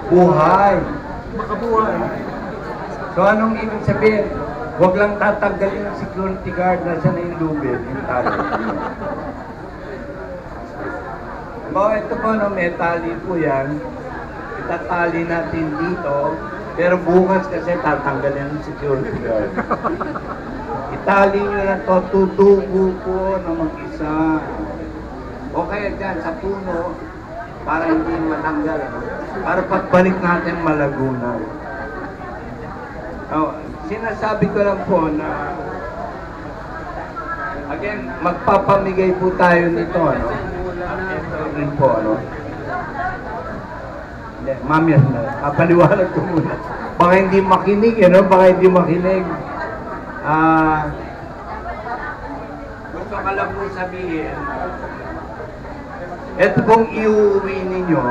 buhay. Makabuhay. So anong ibig sabihin? Huwag lang tatanggalin yung security guard na sa nailubid, yung tali. Ito po, no, may tali po yan. Itatali natin dito, pero bukas kasi tatanggalin yung security guard. Itali nyo na to, tutubo po na mag-isa. O kaya dyan, sa puno, para hindi matanggal. Para pagbalik natin malaguna. Sinasabi ko lang po na again, magpapamigay po tayo nito, ano? Ito rin po, ano? Hindi, mami, kapaliwanag ko muna. Baka hindi makinig, ano? Baka hindi makinig. Gusto ka lang po sabihin, ito pong iuwi ninyo,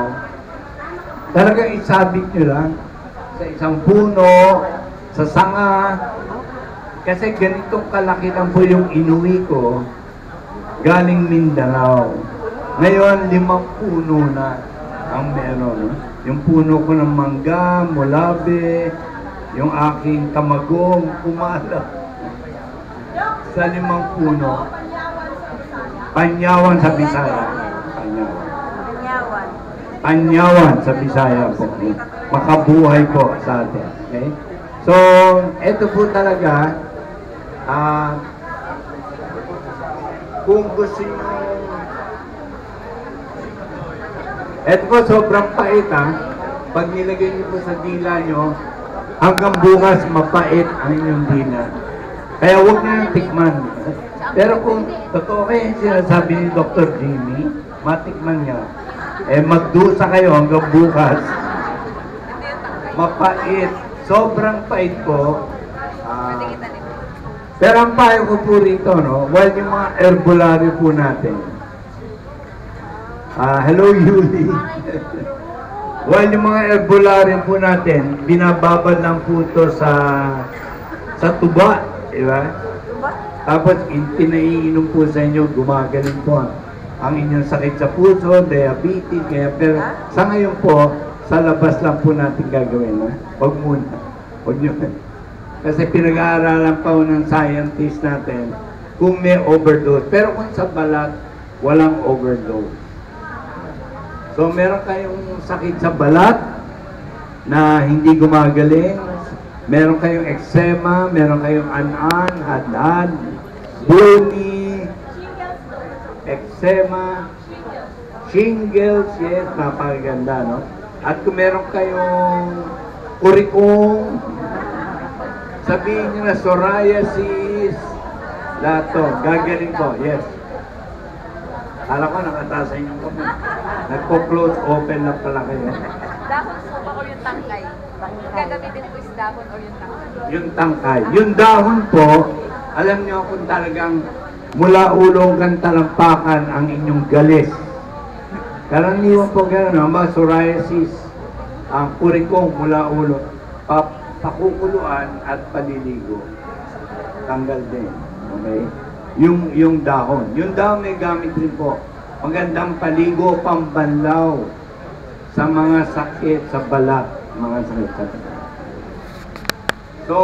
talagang isabit nyo lang sa isang puno, sa sanga, kasi ganitong kalaki lang po yung inuwi ko galing Mindanao. Ngayon, 5 puno na ang meron. Yung puno ko ng mangga, mulabe, yung aking kamagong, kumala. Sa 5 puno. Panyawan sa Bisaya. Panyawan sa Bisaya po. Makabuhay po sa atin. Okay? So, ito po talaga, kung gusto nyo, ito po sobrang pait, pag nilagay nyo po sa dila nyo, hanggang bukas mapait ang inyong dila. Kaya huwag nyo yung tikman. Pero kung totoo kayo sinasabi ni Dr. Jimmy, matikman niya, magdusa kayo hanggang bukas, mapait. Sobrang pait po. Pero ang payo ko po rito, no? While yung mga herbolary po natin. Hello, Yuli. While yung mga herbolary po natin, binababad lang po ito sa tuba. Diba? Tapos, pinaiinom po sa inyo, gumagaling po ang inyong sakit sa puso, diabetes, kaya, pero sa ngayon po, sa labas lang po natin gagawin. Huwag muna. Huwag nyo. Kasi pinag-aaralan pa ng scientist natin kung may overdose. Pero kung sa balat, walang overdose. So, meron kayong sakit sa balat na hindi gumagaling. Meron kayong eczema, meron kayong an-an, hadad, buni, eczema, shingles, yes, napakaganda, no? At kung meron kayong kurikong, sabihin nyo na psoriasis, lahat to, gagaling po, yes. Alam ko, nakataas sa inyong kami. Nagpo-close open lang pala kayo. Dahon po ba o yung tangkay? Gagamitin po is dahon o yung tangkay? Yung tangkay. Yung dahon po, alam nyo kung talagang mula ulong kan talampakan ang inyong galis. Karaniwan po gano'n, mga psoriasis, ang kurikong mula ulo, pakukuluan at paliligo. Tanggal din. Okay? Yung dahon. Yung dahon may gamit rin po. Magandang paligo, pambanlaw sa mga sakit sa balat. Mga sakit sa balat. So,